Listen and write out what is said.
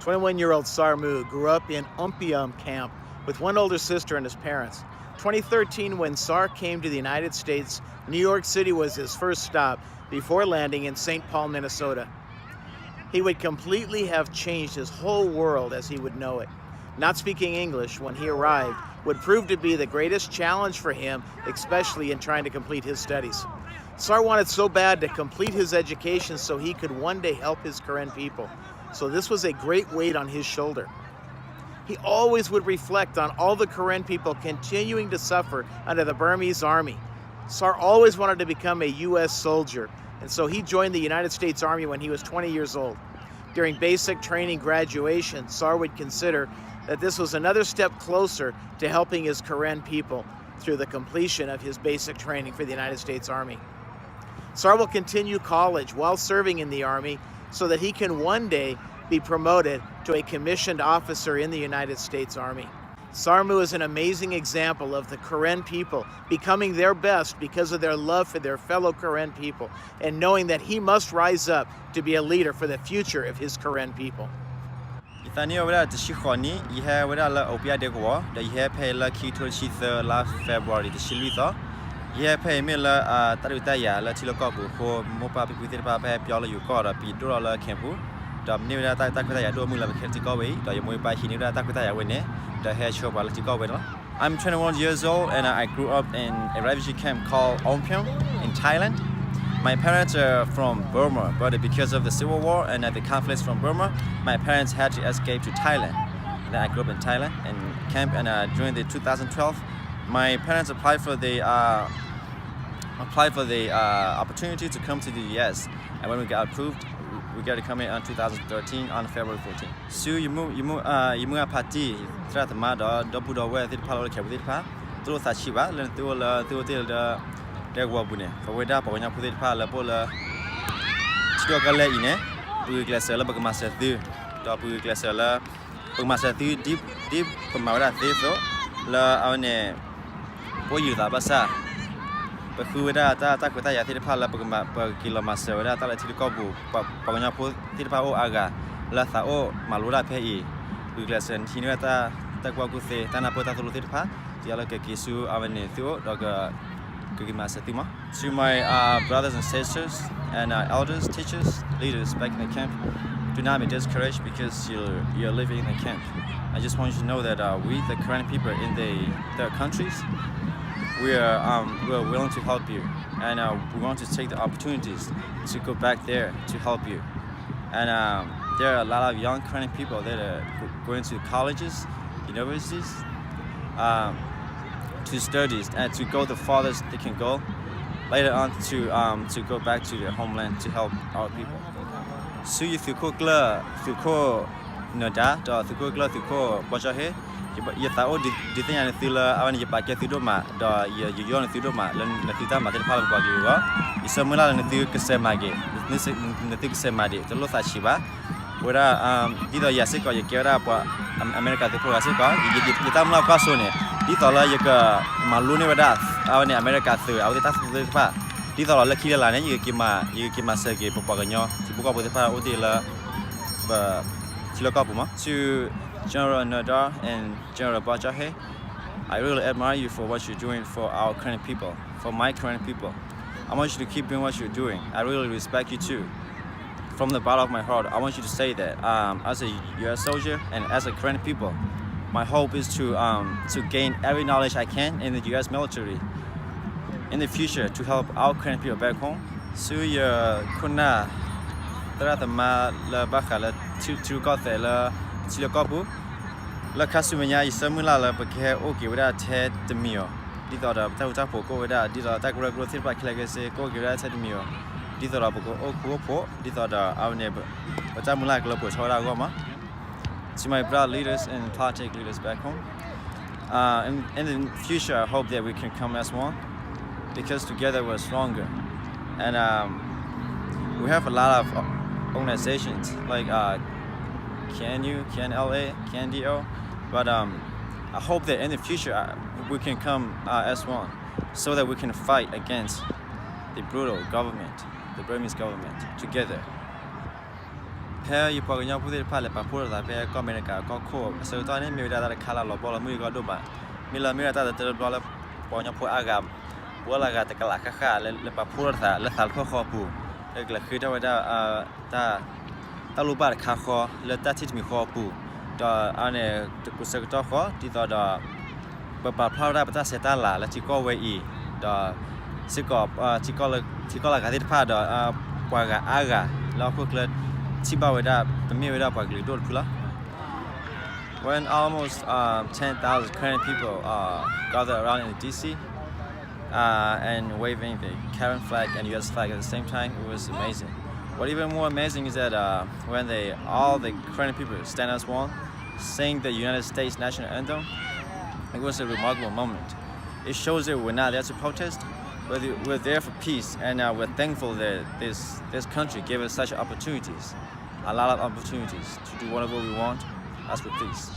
21-year-old Hsar grew up in Umpium camp with one older sister and his parents. 2013, when Hsar came to the United States, New York City was his first stop before landing in St. Paul, Minnesota. He would completely have changed his whole world as he would know it. Not speaking English when he arrived would prove to be the greatest challenge for him, especially in trying to complete his studies. Hsar wanted so bad to complete his education so he could one day help his Karen people. So this was a great weight on his shoulder. He always would reflect on all the Karen people continuing to suffer under the Burmese army. Hsar always wanted to become a U.S. soldier, and so he joined the United States Army when he was 20 years old. During basic training graduation, Hsar would consider that this was another step closer to helping his Karen people through the completion of his basic training for the United States Army. Hsar will continue college while serving in the Army so that he can one day be promoted to a commissioned officer in the United States Army. Hsar is an amazing example of the Karen people becoming their best because of their love for their fellow Karen people and knowing that he must rise up to be a leader for the future of his Karen people. February yeah, pay me la Tarutaya, la Tilocobu, who Mopa Pipita Piola Ucora, Pidrola Campu, the Nira Takataya, Domula Kertikowe, the Yamupa Hinira Takataya Wene, the head shop Alatikowe. I'm 21 years old and I grew up in a refugee camp called Ompium in Thailand. My parents are from Burma, but because of the civil war and the conflicts from Burma, my parents had to escape to Thailand. Then I grew up in Thailand in camp, and during the 2012, my parents applied for the opportunity to come to the U.S. And when we got approved, we got to come in on 2013 on February 14. So you move a party. Try to mad or double the way the power of the pa. Through that shiva, learn through the wabune. For way up when you put it pala pola. Chigale ine. Do glassella bagmasa do. Double glassella bagmasa deep from Mara Theso. La one. You that basa, but who would that Takutaya Tirpala per kilomaster, that Tilikobu, Paganapo, Tirpao Aga, Latao, Malura Pei, Douglas and Hinata, Takwakute, Tanapota Tirpa, Dialakisu, Avenue, Dogger Gugimasatima. To my brothers and sisters and elders, teachers, leaders back in the camp, do not be discouraged because you're living in the camp. I just want you to know that we, the Karen people in their countries, we're willing to help you, and we want to take the opportunities to go back there to help you. And there are a lot of young Karen people that are going to colleges, universities, to studies and to go the farthest they can go. Later on to go back to their homeland to help our people. So you thuko noda da thuko bajahe. You thought the thing and Thila, I want you back at Thudoma, you on Thudoma, the Thudama, the Palabagua, is someone in the Thukasemagi, the Thukasemadi, the Lotha Shiva, where either Yasik or Yakera, America, the Proasica, you get Tamla Casone, Dithala Yaka Maluni Radas, our America through our the pa. Dithala Lucky Lana, you give my Segi, Popagano, to book up with the Pa Odila, Tilokapuma, to General Nadar and General Bajahe, I really admire you for what you're doing for our Karen people, for my Karen people. I want you to keep doing what you're doing. I really respect you too. From the bottom of my heart, I want you to say that as a U.S. soldier and as a Karen people, my hope is to gain every knowledge I can in the U.S. military in the future to help our Karen people back home. So kuna taratama la bakala to got there Chilokapu, La Casumania is Samula, Bake, okay, without Ted the Mio. Did the Tautapo go without, did the Tagro growth back like I say, go get at Mio. Did the Rabogo, oh, Kuopo, did our neighbor. But I'm like Lopus, Horagoma. To my proud leaders and party leaders back home. In the future, I hope that we can come as one because together we're stronger. And we have a lot of organizations like CanLA, CanDO, but I hope that in the future we can come as one, so that we can fight against the brutal government, the Burmese government, together. pair you put your put it palette by poor that pair America got cool. So Tony made that color of ball we got doba. Mila Mirata the dollar point of agam. Well, I got the Kalaka, let Papur that, let Alcohopu. The Lakita Talubar Kako, let that teach me Hopu. The Anne the Kusakotoko, the Papa Powder, but that's Setala, let you go away. The Sikop, Chicola Gadit Pada, Paga Aga, Lauklet, Tiba with up, the mirror up, ugly door pula. When almost 10,000 Korean people gathered around in DC and waving the Karen flag and US flag at the same time, it was amazing. What even more amazing is that when all the Korean people stand as one, sing the United States national anthem, it was a remarkable moment. It shows that we're not there to protest, but we're there for peace, and we're thankful that this country gave us such opportunities, a lot of opportunities to do whatever we want. That's with peace.